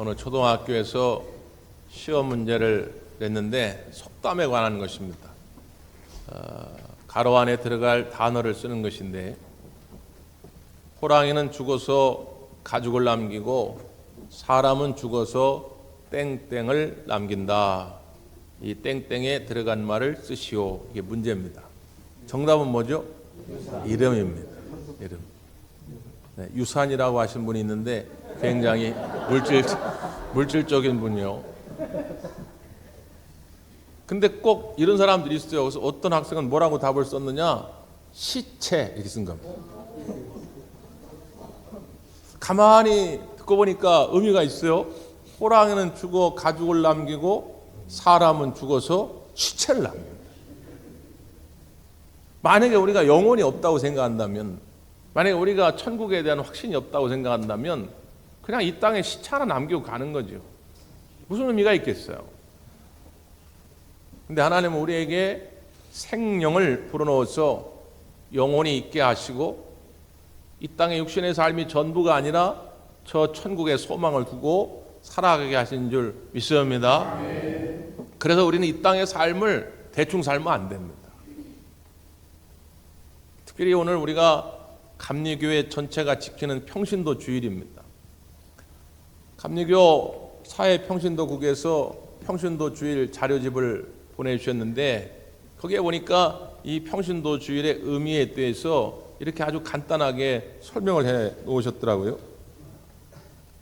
어느 초등학교에서 시험 문제를 냈는데 속담에 관한 것입니다. 가로 안에 들어갈 단어를 쓰는 것인데, 호랑이는 죽어서 가죽을 남기고 사람은 죽어서 땡땡을 남긴다. 이 땡땡에 들어간 말을 쓰시오. 이게 문제입니다. 정답은 뭐죠? 이름입니다. 이름. 네, 유산이라고 하신 분이 있는데 굉장히 물질적인 분이요. 근데 꼭 이런 사람들이 있어요. 그래서 어떤 학생은 뭐라고 답을 썼느냐? 시체 이렇게 쓴 겁니다. 가만히 듣고 보니까 의미가 있어요. 호랑이는 죽어 가죽을 남기고 사람은 죽어서 시체를 남깁니다. 만약에 우리가 영혼이 없다고 생각한다면, 만약에 우리가 천국에 대한 확신이 없다고 생각한다면 그냥 이 땅에 시체 하나 남기고 가는 거죠. 무슨 의미가 있겠어요? 근데 하나님은 우리에게 생명을 불어넣어서 영혼이 있게 하시고 이 땅의 육신의 삶이 전부가 아니라 저 천국의 소망을 두고 살아가게 하신 줄 믿습니다. 그래서 우리는 이 땅의 삶을 대충 살면 안 됩니다. 특별히 오늘 우리가 감리교회 전체가 지키는 평신도 주일입니다. 감리교 사회평신도국에서 평신도 주일 자료집을 보내주셨는데, 거기에 보니까 이 평신도 주일의 의미에 대해서 이렇게 아주 간단하게 설명을 해 놓으셨더라고요.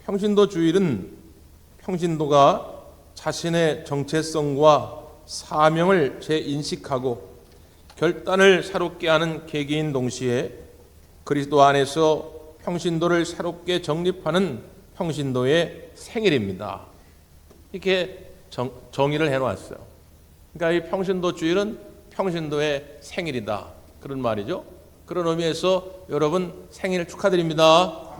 평신도 주일은 평신도가 자신의 정체성과 사명을 재인식하고 결단을 새롭게 하는 계기인 동시에 그리스도 안에서 평신도를 새롭게 정립하는 평신도의 생일입니다. 이렇게 정의를 해놓았어요. 그러니까 이 평신도 주일은 평신도의 생일이다, 그런 말이죠. 그런 의미에서 여러분 생일 축하드립니다.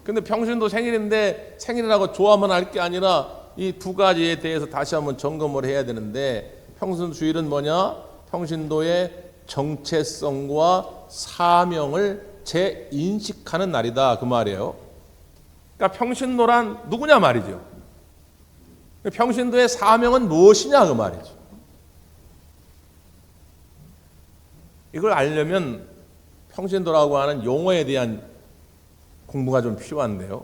근데 평신도 생일인데 생일이라고 좋아만 할 게 아니라 이 두 가지에 대해서 다시 한번 점검을 해야 되는데, 평신도 주일은 뭐냐? 평신도의 정체성과 사명을 재인식하는 날이다, 그 말이에요. 그러니까 평신도란 누구냐 말이죠. 평신도의 사명은 무엇이냐, 그 말이죠. 이걸 알려면 평신도라고 하는 용어에 대한 공부가 좀 필요한데요.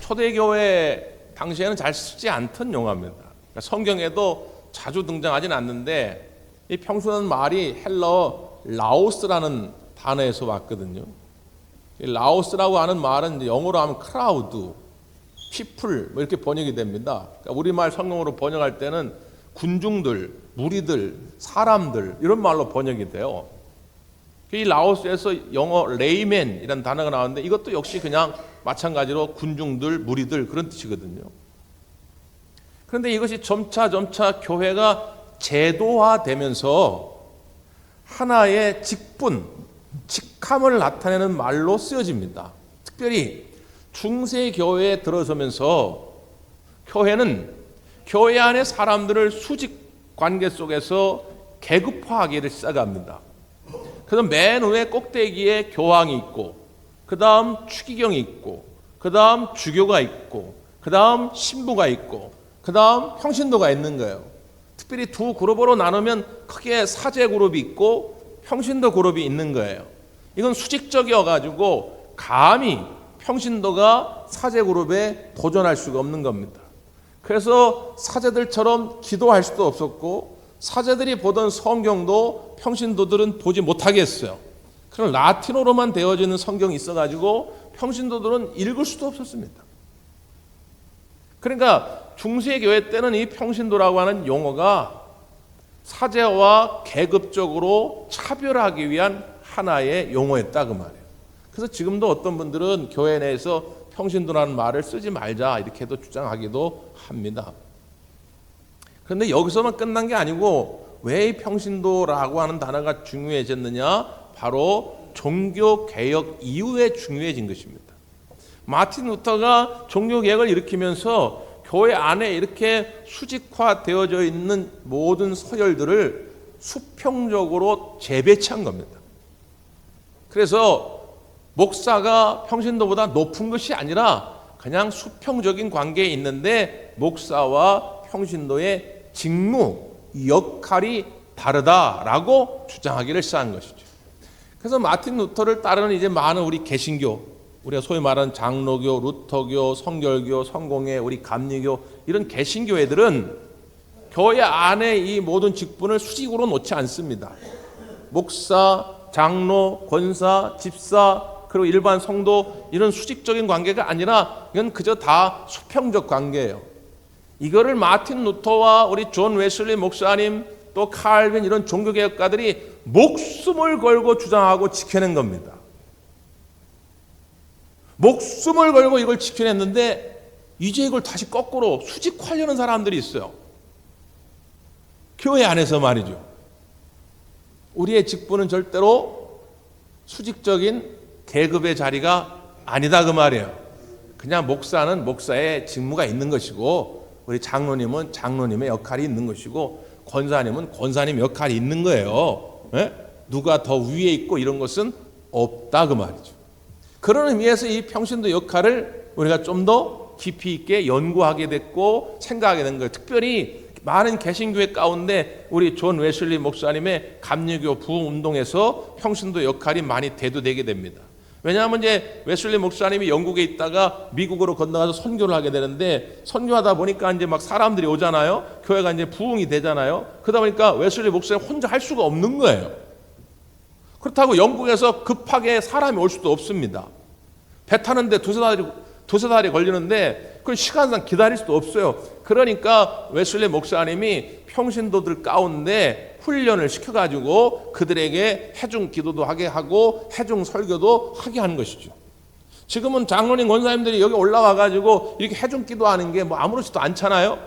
초대교회 당시에는 잘 쓰지 않던 용어입니다. 성경에도 자주 등장하진 않는데, 이 평신도는 말이 헬러 라오스라는 단어에서 왔거든요. 라오스라고 하는 말은 영어로 하면 크라우드, 피플 이렇게 번역이 됩니다. 그러니까 우리말 성경으로 번역할 때는 군중들, 무리들, 사람들 이런 말로 번역이 돼요. 이 라오스에서 영어 레이맨이라는 단어가 나오는데, 이것도 역시 그냥 마찬가지로 군중들, 무리들 그런 뜻이거든요. 그런데 이것이 점차 교회가 제도화되면서 하나의 직분, 직함을 나타내는 말로 쓰여집니다. 특별히 중세 교회에 들어서면서 교회는 교회 안의 사람들을 수직 관계 속에서 계급화하기를 시작합니다. 그래서 맨 위에 꼭대기에 교황이 있고, 그 다음 추기경이 있고, 그 다음 주교가 있고, 그 다음 신부가 있고, 그 다음 평신도가 있는 거예요. 특별히 두 그룹으로 나누면 크게 사제 그룹이 있고 평신도 그룹이 있는 거예요. 이건 수직적이어가지고 감히 평신도가 사제 그룹에 도전할 수가 없는 겁니다. 그래서 사제들처럼 기도할 수도 없었고, 사제들이 보던 성경도 평신도들은 보지 못하게 했어요. 그럼 라틴어로만 되어지는 성경이 있어가지고 평신도들은 읽을 수도 없었습니다. 그러니까 중세교회 때는 이 평신도라고 하는 용어가 사제와 계급적으로 차별하기 위한 하나의 용어였다, 그 말이에요. 그래서 지금도 어떤 분들은 교회 내에서 평신도라는 말을 쓰지 말자 이렇게도 주장하기도 합니다. 그런데 여기서만 끝난 게 아니고, 왜 이 평신도라고 하는 단어가 중요해졌느냐? 바로 종교개혁 이후에 중요해진 것입니다. 마틴 루터가 종교개혁을 일으키면서 교회 안에 이렇게 수직화되어져 있는 모든 서열들을 수평적으로 재배치한 겁니다. 그래서 목사가 평신도보다 높은 것이 아니라 그냥 수평적인 관계에 있는데 목사와 평신도의 직무, 역할이 다르다라고 주장하기를 시작한 것이죠. 그래서 마틴 루터를 따르는 이제 많은 우리 개신교, 우리가 소위 말하는 장로교, 루터교, 성결교, 성공회, 우리 감리교 이런 개신교 애들은 교회 안에 이 모든 직분을 수직으로 놓지 않습니다. 목사, 장로, 권사, 집사 그리고 일반 성도 이런 수직적인 관계가 아니라 이건 그저 다 수평적 관계예요. 이거를 마틴 루터와 우리 존 웨슬리 목사님 또 칼빈 이런 종교개혁가들이 목숨을 걸고 주장하고 지켜낸 겁니다. 목숨을 걸고 이걸 지켜냈는데 이제 이걸 다시 거꾸로 수직화하려는 사람들이 있어요. 교회 안에서 말이죠. 우리의 직분은 절대로 수직적인 계급의 자리가 아니다 그 말이에요. 그냥 목사는 목사의 직무가 있는 것이고 우리 장로님은 장로님의 역할이 있는 것이고 권사님은 권사님 역할이 있는 거예요. 네? 누가 더 위에 있고 이런 것은 없다 그 말이죠. 그런 의미에서 이 평신도 역할을 우리가 좀 더 깊이 있게 연구하게 됐고 생각하게 된 거예요. 특별히 많은 개신교회 가운데 우리 존 웨슬리 목사님의 감리교 부흥 운동에서 평신도 역할이 많이 대두되게 됩니다. 왜냐하면 이제 웨슬리 목사님이 영국에 있다가 미국으로 건너가서 선교를 하게 되는데 선교하다 보니까 이제 막 사람들이 오잖아요. 교회가 이제 부흥이 되잖아요. 그러다 보니까 웨슬리 목사님 혼자 할 수가 없는 거예요. 그렇다고 영국에서 급하게 사람이 올 수도 없습니다. 배 타는데 두세 달이 걸리는데 그 시간상 기다릴 수도 없어요. 그러니까 웨슬리 목사님이 평신도들 가운데 훈련을 시켜가지고 그들에게 해중 기도도 하게 하고 해중 설교도 하게 하는 것이죠. 지금은 장로님 권사님들이 여기 올라와가지고 이렇게 해중 기도하는 게 뭐 아무렇지도 않잖아요.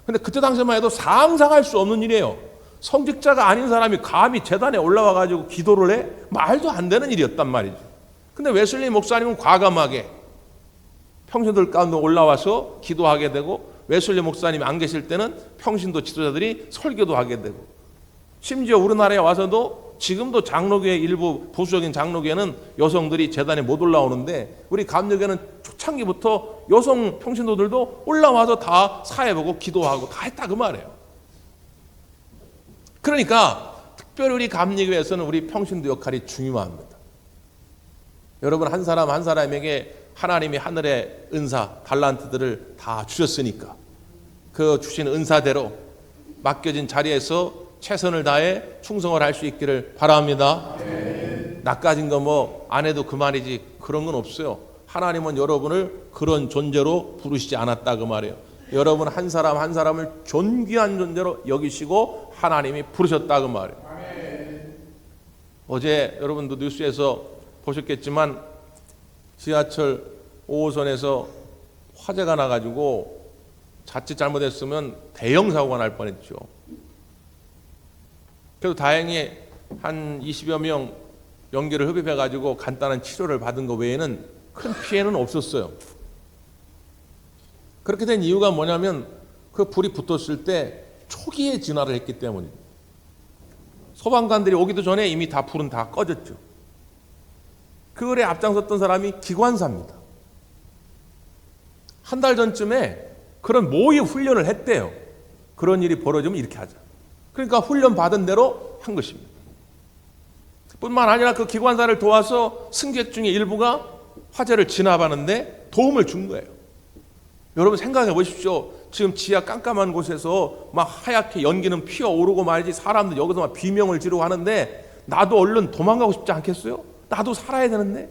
근데 그때 당시만 해도 상상할 수 없는 일이에요. 성직자가 아닌 사람이 감히 제단에 올라와가지고 기도를 해? 말도 안 되는 일이었단 말이죠. 근데 웨슬리 목사님은 과감하게 평신도들 가운데 올라와서 기도하게 되고 웨슬리 목사님이 안 계실 때는 평신도 지도자들이 설교도 하게 되고 심지어 우리나라에 와서도 지금도 장로교회 일부 보수적인 장로교회는 여성들이 제단에 못 올라오는데 우리 감리교회는 초창기부터 여성 평신도들도 올라와서 다 사회보고 기도하고 다 했다 그 말이에요. 그러니까 특별히 우리 감리교회에서는 우리 평신도 역할이 중요합니다. 여러분 한 사람 한 사람에게 하나님이 하늘의 은사, 달란트들을 다 주셨으니까 그 주신 은사대로 맡겨진 자리에서 최선을 다해 충성을 할 수 있기를 바랍니다. 낚아진 거 뭐 안 해도 그만이지 그런 건 없어요. 하나님은 여러분을 그런 존재로 부르시지 않았다 그 말이에요. 여러분 한 사람 한 사람을 존귀한 존재로 여기시고 하나님이 부르셨다 그 말이에요. 어제 여러분도 뉴스에서 보셨겠지만 지하철 5호선에서 화재가 나가지고 자칫 잘못했으면 대형 사고가 날 뻔했죠. 그래도 다행히 한 20여 명 연기를 흡입해가지고 간단한 치료를 받은 것 외에는 큰 피해는 없었어요. 그렇게 된 이유가 뭐냐면 그 불이 붙었을 때 초기에 진화를 했기 때문입니다. 소방관들이 오기도 전에 이미 다 불은 다 꺼졌죠. 그거에 앞장섰던 사람이 기관사입니다. 한 달 전쯤에 그런 모의 훈련을 했대요. 그런 일이 벌어지면 이렇게 하자. 그러니까 훈련 받은 대로 한 것입니다. 뿐만 아니라 그 기관사를 도와서 승객 중에 일부가 화재를 진압하는데 도움을 준 거예요. 여러분 생각해 보십시오. 지금 지하 깜깜한 곳에서 막 하얗게 연기는 피어오르고 말이지 사람들 여기서 막 비명을 지르고 하는데 나도 얼른 도망가고 싶지 않겠어요? 나도 살아야 되는데.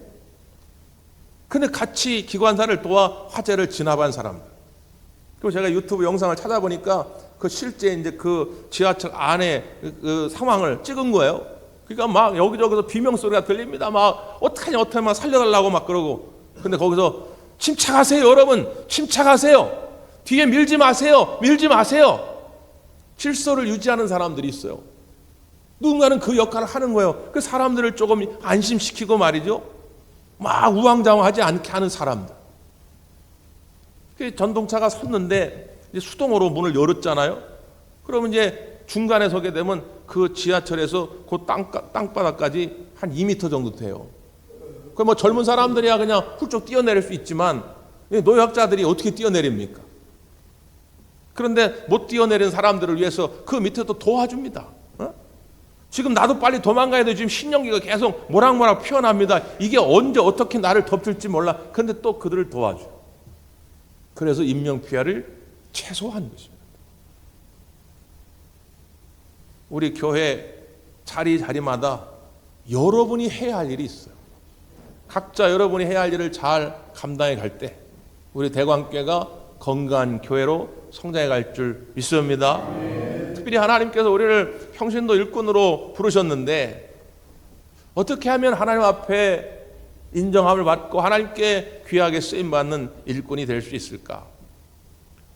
근데 같이 기관사를 도와 화재를 진압한 사람들. 그리고 제가 유튜브 영상을 찾아보니까 그 실제 이제 그 지하철 안에 그 상황을 찍은 거예요. 그러니까 막 여기저기서 비명 소리가 들립니다. 막 어떡하냐 막 살려달라고 막 그러고. 근데 거기서 침착하세요 여러분. 침착하세요. 뒤에 밀지 마세요. 밀지 마세요. 질서를 유지하는 사람들이 있어요. 누군가는 그 역할을 하는 거예요. 그 사람들을 조금 안심시키고 말이죠. 막 우왕좌왕하지 않게 하는 사람들. 그 전동차가 섰는데 이제 수동으로 문을 열었잖아요. 그러면 이제 중간에 서게 되면 그 지하철에서 그 땅바닥까지 한 2m 정도 돼요. 그 뭐 젊은 사람들이야 그냥 훌쩍 뛰어내릴 수 있지만 노약자들이 어떻게 뛰어내립니까? 그런데 못 뛰어내린 사람들을 위해서 그 밑에 또 도와줍니다. 지금 나도 빨리 도망가야 돼. 지금 신령기가 계속 모락모락 피어납니다. 이게 언제 어떻게 나를 덮칠지 몰라. 그런데 또 그들을 도와줘. 그래서 인명피해를 최소화한 것입니다. 우리 교회 자리마다 여러분이 해야 할 일이 있어요. 각자 여러분이 해야 할 일을 잘 감당해 갈 때 우리 대광교회가 건강한 교회로 성장해 갈 줄 믿습니다. 특별히 하나님께서 우리를 평신도 일꾼으로 부르셨는데 어떻게 하면 하나님 앞에 인정함을 받고 하나님께 귀하게 쓰임받는 일꾼이 될 수 있을까?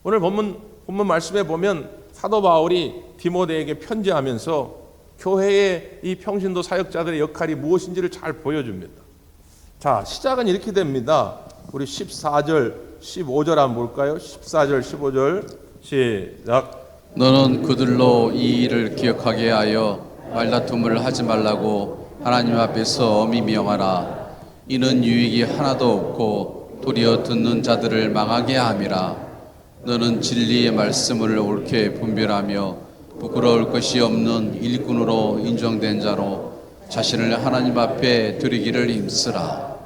오늘 본문 말씀에 보면 사도 바울이 디모데에게 편지하면서 교회의 이 평신도 사역자들의 역할이 무엇인지를 잘 보여줍니다. 자, 시작은 이렇게 됩니다. 우리 14절, 15절 한번 볼까요? 14절, 15절 시작. 너는 그들로 이 일을 기억하게 하여 말다툼을 하지 말라고 하나님 앞에서 엄히 명하라. 이는 유익이 하나도 없고 도리어 듣는 자들을 망하게 함이라. 너는 진리의 말씀을 옳게 분별하며 부끄러울 것이 없는 일꾼으로 인정된 자로 자신을 하나님 앞에 드리기를 힘쓰라.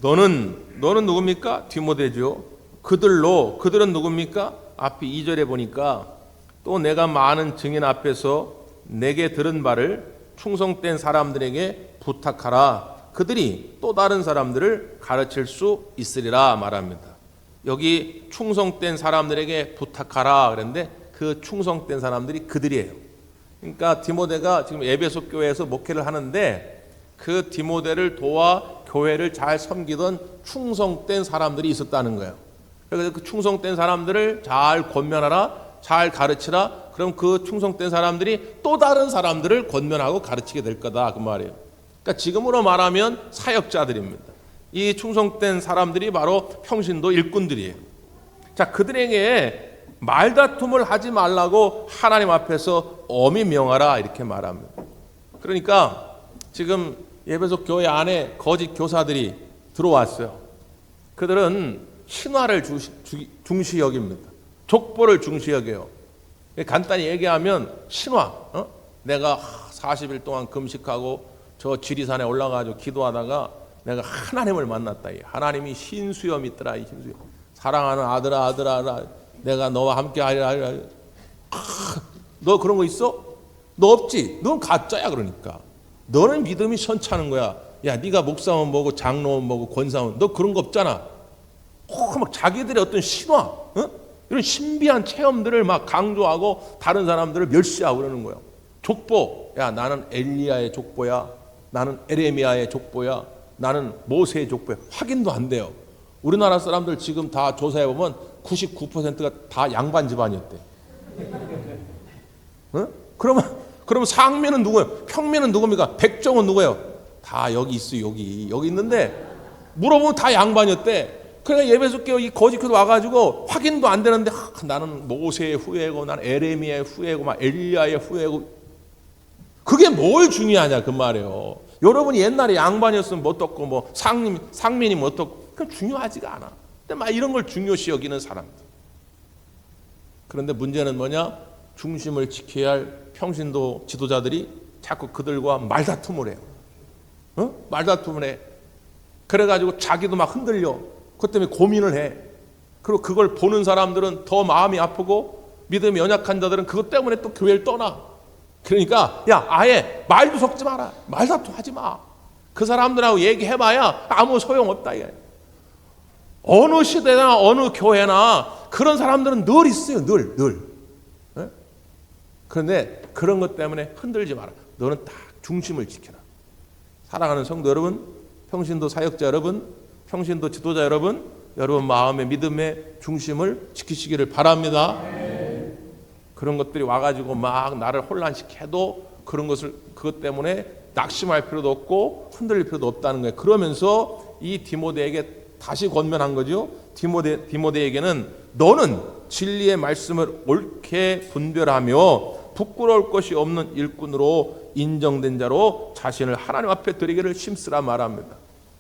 너는 누굽니까? 디모데죠. 그들은 누굽니까? 앞에 2절에 보니까 또 내가 많은 증인 앞에서 내게 들은 바를 충성된 사람들에게 부탁하라. 그들이 또 다른 사람들을 가르칠 수 있으리라 말합니다. 여기 충성된 사람들에게 부탁하라 그랬는데 그 충성된 사람들이 그들이에요. 그러니까 디모데가 지금 에베소 교회에서 목회를 하는데 그 디모데를 도와 교회를 잘 섬기던 충성된 사람들이 있었다는 거예요. 그래서 그 충성된 사람들을 잘 권면하라, 잘 가르치라. 그럼 그 충성된 사람들이 또 다른 사람들을 권면하고 가르치게 될 거다 그 말이에요. 그러니까 지금으로 말하면 사역자들입니다. 이 충성된 사람들이 바로 평신도 일꾼들이에요. 자, 그들에게 말다툼을 하지 말라고 하나님 앞에서 엄히 명하라 이렇게 말합니다. 그러니까 지금 에베소 교회 안에 거짓 교사들이 들어왔어요. 그들은 신화를 중시 여깁니다. 족보를 중시 여겨요. 간단히 얘기하면 신화. 내가 40일 동안 금식하고 저 지리산에 올라가서 기도하다가 내가 하나님을 만났다. 하나님이 신수염 있더라. 이 신수염. 사랑하는 아들아 내가 너와 함께 하리라. 너 그런 거 있어? 너 없지? 넌 가짜야. 그러니까 너는 믿음이 선차는 거야. 야, 네가 목사면 뭐고 장로면 뭐고 권사면 너 그런 거 없잖아. 막 자기들의 어떤 신화, 이런 신비한 체험들을 막 강조하고 다른 사람들을 멸시하고 그러는 거예요. 족보, 야 나는 엘리야의 족보야, 나는 에레미야의 족보야, 나는 모세의 족보야. 확인도 안 돼요. 우리나라 사람들 지금 다 조사해 보면 99%가 다 양반 집안이었대. 그러면 상민은 누구예요? 평민은 누굽니까? 백종은 누구예요? 다 여기 있어요. 여기 있는데 물어보면 다 양반이었대. 그러니까 예배소 교회 이 거짓교도 와가지고 확인도 안 되는데 나는 모세의 후예고 나는 에레미야의 후예고 막 엘리야의 후예고. 그게 뭘 중요하냐 그 말이에요. 여러분이 옛날에 양반이었으면 뭐 어떻고 뭐 상민이 뭐 어떻고 그건 중요하지가 않아. 근데 막 이런 걸 중요시 여기는 사람들. 그런데 문제는 뭐냐? 중심을 지켜야 할 평신도 지도자들이 자꾸 그들과 말다툼을 해요. 말다툼을 해. 그래가지고 자기도 막 흔들려. 그것 때문에 고민을 해. 그리고 그걸 보는 사람들은 더 마음이 아프고 믿음이 연약한 자들은 그것 때문에 또 교회를 떠나. 그러니까 야 아예 말도 섞지 마라. 말다툼 하지 마. 그 사람들하고 얘기해봐야 아무 소용없다. 어느 시대나 어느 교회나 그런 사람들은 늘 있어요. 늘. 그런데 그런 것 때문에 흔들지 마라. 너는 딱 중심을 지켜라. 사랑하는 성도 여러분, 평신도 사역자 여러분, 평신도 지도자 여러분 마음의 믿음의 중심을 지키시기를 바랍니다. 그런 것들이 와가지고 막 나를 혼란시켜도 그것 때문에 낙심할 필요도 없고 흔들릴 필요도 없다는 거예요. 그러면서 이 디모데에게 다시 권면한 거죠. 디모데에게는 너는 진리의 말씀을 옳게 분별하며 부끄러울 것이 없는 일꾼으로 인정된 자로 자신을 하나님 앞에 드리기를 힘쓰라 말합니다.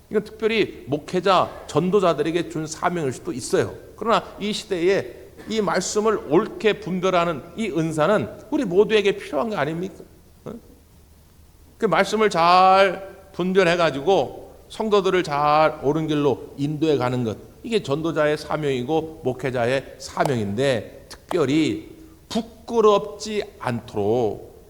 이건 특별히 목회자, 전도자들에게 준 사명일 수도 있어요. 그러나 이 시대에 이 말씀을 옳게 분별하는 이 은사는 우리 모두에게 필요한 거 아닙니까? 그 말씀을 잘 분별해가지고 성도들을 잘 옳은 길로 인도해 가는 것, 이게 전도자의 사명이고 목회자의 사명인데, 특별히 부끄럽지 않도록,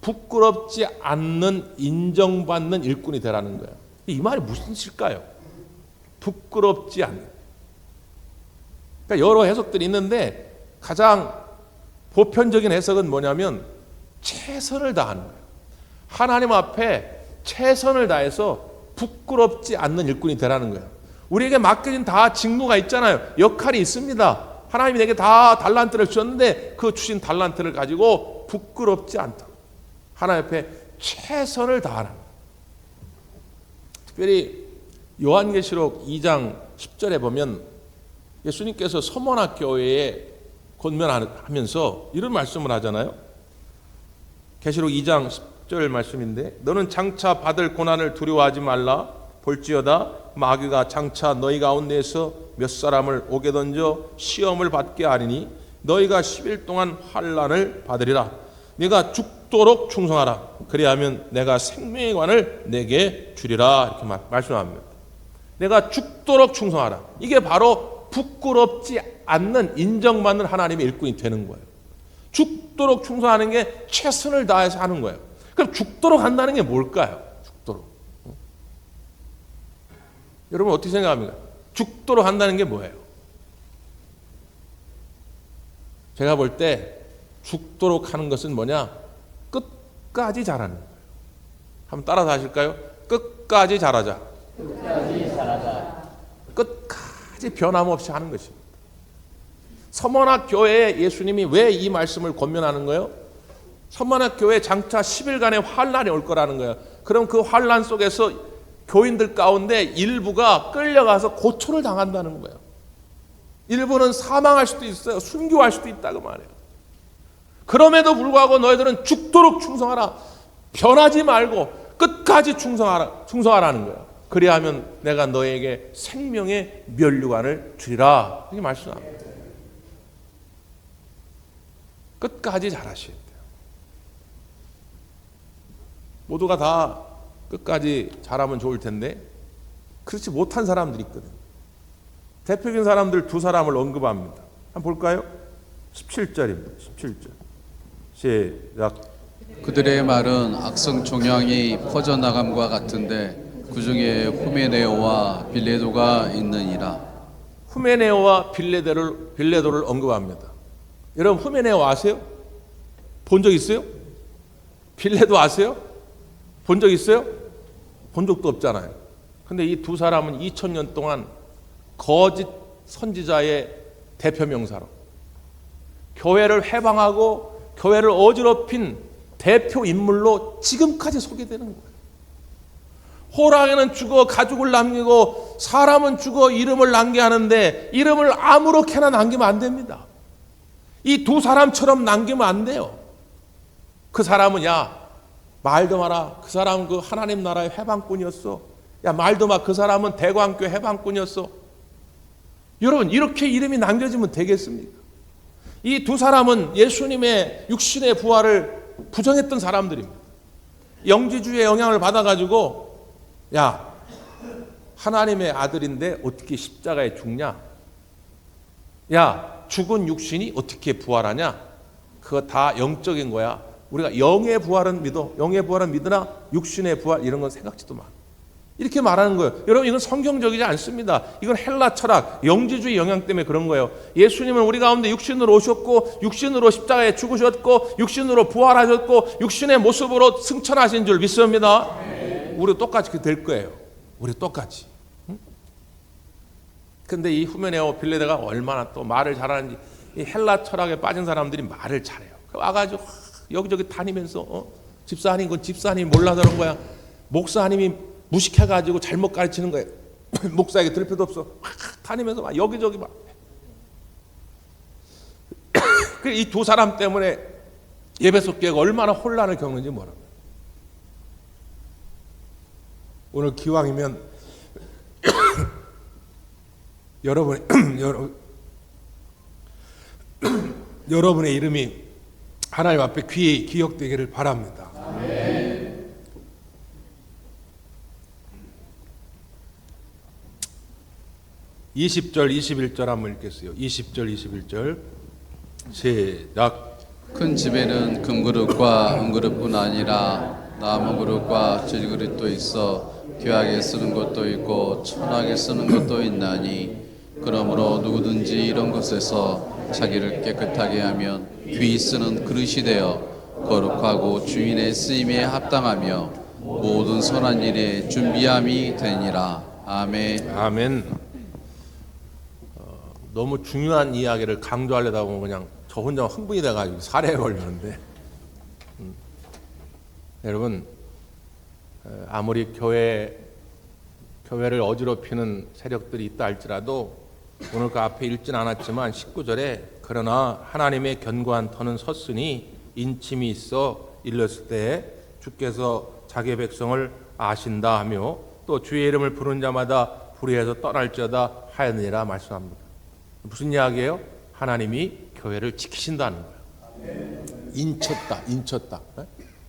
부끄럽지 않는 인정받는 일꾼이 되라는 거예요. 이 말이 무슨 뜻일까요? 부끄럽지 않는. 그러니까 여러 해석들이 있는데 가장 보편적인 해석은 뭐냐면 최선을 다하는 거예요. 하나님 앞에 최선을 다해서 부끄럽지 않는 일꾼이 되라는 거예요. 우리에게 맡겨진 다 직무가 있잖아요. 역할이 있습니다. 하나님이 내게 다 달란트를 주셨는데 그 주신 달란트를 가지고 부끄럽지 않다. 하나님 앞에 최선을 다하는. 특별히 요한계시록 2장 10절에 보면 예수님께서 서머나 교회에 권면하면서 이런 말씀을 하잖아요. 계시록 2장 10절 말씀인데, 너는 장차 받을 고난을 두려워하지 말라. 볼지어다 마귀가 장차 너희 가운데에서 몇 사람을 옥에 던져 시험을 받게 하리니 너희가 10일 동안 환난을 받으리라. 네가 죽도록 충성하라. 그리하면 내가 생명의 관을 내게 주리라. 이렇게 말씀합니다. 내가 죽도록 충성하라. 이게 바로 부끄럽지 않는, 인정받는 하나님의 일꾼이 되는 거예요. 죽도록 충성하는 게 최선을 다해서 하는 거예요. 그럼 죽도록 한다는 게 뭘까요? 죽도록. 여러분 어떻게 생각합니까? 죽도록 한다는 게 뭐예요? 제가 볼 때 죽도록 하는 것은 뭐냐? 끝까지 잘하는 거예요. 한번 따라서 하실까요? 끝까지 잘하자. 끝까지 잘하자. 끝까지 변함없이 하는 것입니다. 서머나 교회에 예수님이 왜 이 말씀을 권면하는 거예요? 서머나 교회 장차 10일간의 환난이 올 거라는 거예요. 그럼 그 환난 속에서 교인들 가운데 일부가 끌려가서 고초를 당한다는 거예요. 일부는 사망할 수도 있어요. 순교할 수도 있다고 말해요. 그럼에도 불구하고 너희들은 죽도록 충성하라. 변하지 말고 끝까지 충성하라는 거예요. 그리하면 내가 너에게 생명의 면류관을 주리라. 이렇게 말씀합니다. 끝까지 잘하셔야 돼요. 모두가 다 끝까지 잘하면 좋을 텐데 그렇지 못한 사람들이 있거든요. 대표적인 사람들 두 사람을 언급합니다. 한번 볼까요? 17절입니다. 17절. 시작. 그들의 말은 악성 종양이 퍼져나감과 같은데 그 중에 후메네오와 빌레도가 있느니라. 후메네오와 빌레도를 언급합니다. 여러분 후메네오 아세요? 본 적 있어요? 빌레도 아세요? 본 적 있어요? 본 적도 없잖아요. 근데 이 두 사람은 2000년 동안 거짓 선지자의 대표 명사로 교회를 해방하고 교회를 어지럽힌 대표 인물로 지금까지 소개되는 거예요. 호랑이는 죽어 가죽을 남기고 사람은 죽어 이름을 남게 하는데 이름을 아무렇게나 남기면 안 됩니다. 이 두 사람처럼 남기면 안 돼요. 그 사람은 야 말도 마라. 그 사람은 그 하나님 나라의 해방꾼이었어. 야 말도 마. 그 사람은 대광교회 해방꾼이었어. 여러분 이렇게 이름이 남겨지면 되겠습니까? 이 두 사람은 예수님의 육신의 부활을 부정했던 사람들입니다. 영지주의의 영향을 받아가지고 야 하나님의 아들인데 어떻게 십자가에 죽냐? 야 죽은 육신이 어떻게 부활하냐? 그거 다 영적인 거야. 우리가 영의 부활은 믿어. 영의 부활은 믿으나 육신의 부활 이런 건 생각지도 마. 이렇게 말하는 거예요. 여러분 이건 성경적이지 않습니다. 이건 헬라 철학, 영지주의 영향 때문에 그런 거예요. 예수님은 우리 가운데 육신으로 오셨고 육신으로 십자가에 죽으셨고 육신으로 부활하셨고 육신의 모습으로 승천하신 줄 믿습니다. 우리도 똑같이 그렇게 될 거예요. 우리 똑같이. 근데 이 후메네오 빌레도가 얼마나 또 말을 잘하는지, 이 헬라 철학에 빠진 사람들이 말을 잘해요. 와가지고 여기저기 다니면서 집사님 건 집사님이 몰라서 그런 거야. 목사님이 무식해가지고 잘못 가르치는 거예요. 목사에게 들을 필요도 없어. 다니면서 막 여기저기 막. 이 두 사람 때문에 에베소 교회가 얼마나 혼란을 겪는지 모릅니다. 오늘 기왕이면 여러분의 이름이 하나님 앞에 귀히 기억되기를 바랍니다. 20절 21절 한번 읽겠어요. 20절 21절 시작. 큰 집에는 금그릇과 은그릇뿐 아니라 나무 그릇과 질그릇도 있어 귀하게 쓰는 것도 있고 천하게 쓰는 것도 있나니 그러므로 누구든지 이런 것에서 자기를 깨끗하게 하면 귀히 쓰는 그릇이 되어 거룩하고 주인의 쓰임에 합당하며 모든 선한 일에 준비함이 되니라. 아멘. 아멘. 너무 중요한 이야기를 강조하려다 보면 그냥 저 혼자 흥분이 돼가지고 살해에 걸리는데 여러분 아무리 교회를 어지럽히는 세력들이 있다 할지라도 오늘 그 앞에 읽진 않았지만 19절에 그러나 하나님의 견고한 터는 섰으니 인침이 있어 일렀을 때에 주께서 자기의 백성을 아신다 하며 또 주의 이름을 부르는 자마다 불의해서 떠날지어다 하였느니라 말씀합니다. 무슨 이야기예요? 하나님이 교회를 지키신다는 거예요. 인쳤다.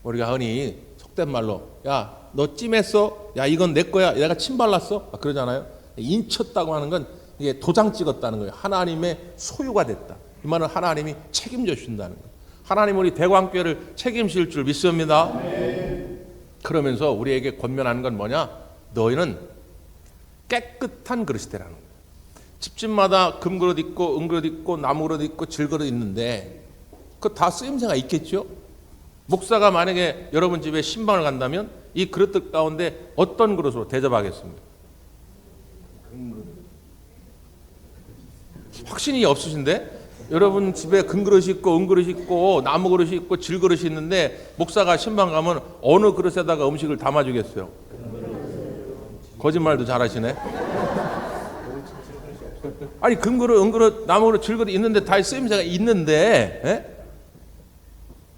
우리가 흔히 속된 말로 야, 너 찜했어? 야, 이건 내 거야. 내가 침 발랐어? 그러잖아요. 인쳤다고 하는 건 이게 도장 찍었다는 거예요. 하나님의 소유가 됐다. 이 말은 하나님이 책임져 주신다는 거예요. 하나님 우리 대광교회를 책임질 줄 믿습니다. 그러면서 우리에게 권면하는 건 뭐냐? 너희는 깨끗한 그릇이 되라는 거예요. 집집마다 금그릇 있고 은그릇 있고 나무그릇 있고 질그릇 있는데 그거 다 쓰임새가 있겠죠? 목사가 만약에 여러분 집에 신방을 간다면 이 그릇들 가운데 어떤 그릇으로 대접하겠습니까? 확신이 없으신데? 여러분 집에 금그릇이 있고 은그릇이 있고 나무그릇이 있고 질그릇이 있는데 목사가 신방 가면 어느 그릇에다가 음식을 담아주겠어요? 거짓말도 잘하시네. 아니 금그릇, 은그릇, 나무그릇, 질그릇 있는데 다 쓰임새가 있는데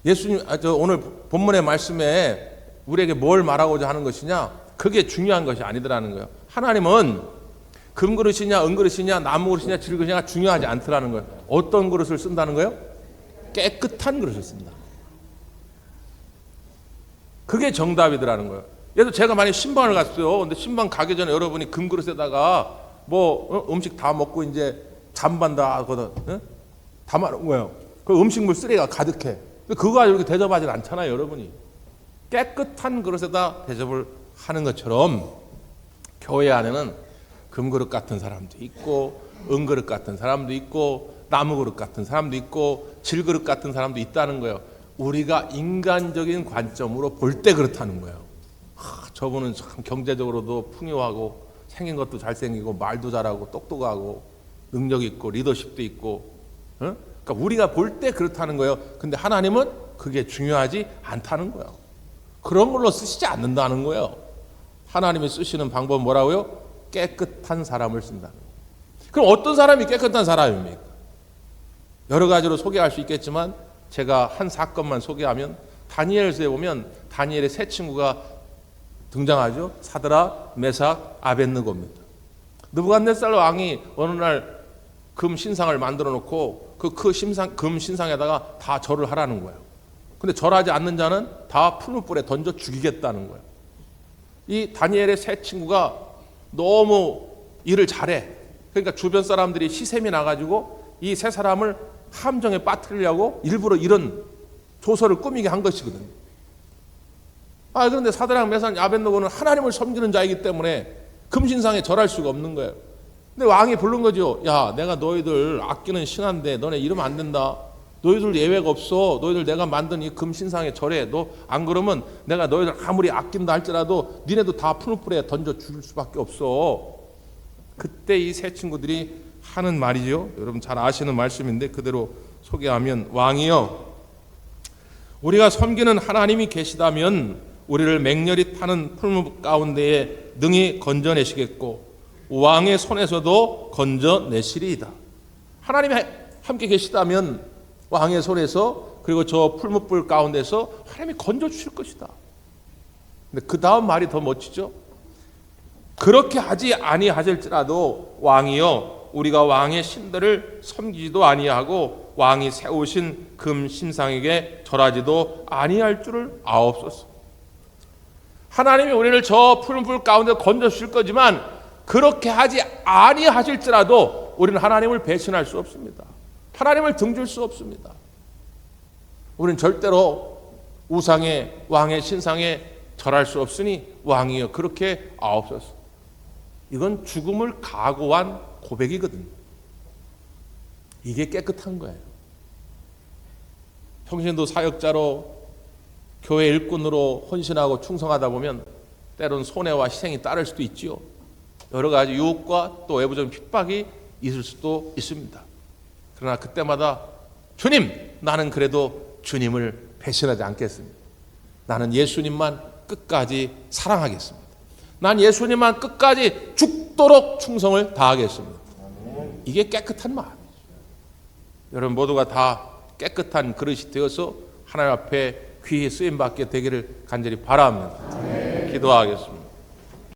예수님 오늘 본문의 말씀에 우리에게 뭘 말하고자 하는 것이냐? 그게 중요한 것이 아니더라는 거예요. 하나님은 금그릇이냐 은그릇이냐 나무그릇이냐 질그릇이냐 중요하지 않더라는 거예요. 어떤 그릇을 쓴다는 거예요? 깨끗한 그릇을 쓴다. 그게 정답이더라는 거예요. 예를 들어 제가 만약에 신방을 갔어요. 근데 신방 가기 전에 여러분이 금그릇에다가 음식 다 먹고 이제 잠반 다 하거든. 담아놓은 거예요. 그 음식물 쓰레기가 가득해. 그거 가지고 이렇게 대접하지 않잖아요, 여러분이. 깨끗한 그릇에다 대접을 하는 것처럼 교회 안에는 금그릇 같은 사람도 있고 은그릇 같은 사람도 있고 나무그릇 같은 사람도 있고 질그릇 같은 사람도 있다는 거예요. 우리가 인간적인 관점으로 볼 때 그렇다는 거예요. 저분은 참 경제적으로도 풍요하고 생긴 것도 잘생기고 말도 잘하고 똑똑하고 능력 있고 리더십도 있고 그러니까 우리가 볼 때 그렇다는 거예요. 근데 하나님은 그게 중요하지 않다는 거예요. 그런 걸로 쓰시지 않는다는 거예요. 하나님이 쓰시는 방법은 뭐라고요? 깨끗한 사람을 쓴다는 거예요. 그럼 어떤 사람이 깨끗한 사람입니까? 여러 가지로 소개할 수 있겠지만 제가 한 사건만 소개하면 다니엘서에 보면 다니엘의 세 친구가 등장하죠. 사드락, 메삭, 아벳느고입니다. 느부갓네살 왕이 어느 날 금 신상을 만들어 놓고 그 금 신상에다가 다 절을 하라는 거예요. 근데 절하지 않는 자는 다 풀무불에 던져 죽이겠다는 거예요. 이 다니엘의 세 친구가 너무 일을 잘해. 그러니까 주변 사람들이 시샘이 나가지고 이 세 사람을 함정에 빠뜨리려고 일부러 이런 조서를 꾸미게 한 것이거든요. 그런데 사드락, 메삭, 아벳느고는 하나님을 섬기는 자이기 때문에 금신상에 절할 수가 없는 거예요. 근데 왕이 부른 거죠. 야, 내가 너희들 아끼는 신한데 너네 이러면 안 된다. 너희들 예외가 없어. 너희들 내가 만든 이 금신상에 절해. 너 안 그러면 내가 너희들 아무리 아낀다 할지라도 니네도 다 푸른불에 던져 죽일 수밖에 없어. 그때 이 세 친구들이 하는 말이죠. 여러분 잘 아시는 말씀인데 그대로 소개하면 왕이여, 우리가 섬기는 하나님이 계시다면 우리를 맹렬히 타는 풀무 가운데에 능히 건져내시겠고 왕의 손에서도 건져내시리이다. 하나님이 함께 계시다면 왕의 손에서 그리고 저 풀무불 가운데서 하나님이 건져주실 것이다. 근데 그 다음 말이 더 멋지죠. 그렇게 하지 아니하실지라도 왕이여 우리가 왕의 신들을 섬기지도 아니하고 왕이 세우신 금 신상에게 절하지도 아니할 줄을 아옵소서. 하나님이 우리를 저 푸른 불 가운데 건져주실 거지만 그렇게 하지 아니하실지라도 우리는 하나님을 배신할 수 없습니다. 하나님을 등줄 수 없습니다. 우리는 절대로 우상의 왕의 신상에 절할 수 없으니 왕이여 그렇게 아옵소서. 이건 죽음을 각오한 고백이거든요. 이게 깨끗한 거예요. 평신도 사역자로 교회 일꾼으로 헌신하고 충성하다 보면 때론 손해와 희생이 따를 수도 있지요. 여러 가지 유혹과 또 외부적인 핍박이 있을 수도 있습니다. 그러나 그때마다 주님, 나는 그래도 주님을 배신하지 않겠습니다. 나는 예수님만 끝까지 사랑하겠습니다. 난 예수님만 끝까지 죽도록 충성을 다하겠습니다. 이게 깨끗한 마음이죠. 여러분 모두가 다 깨끗한 그릇이 되어서 하나님 앞에 귀히 쓰임받게 되기를 간절히 바랍니다. 기도하겠습니다.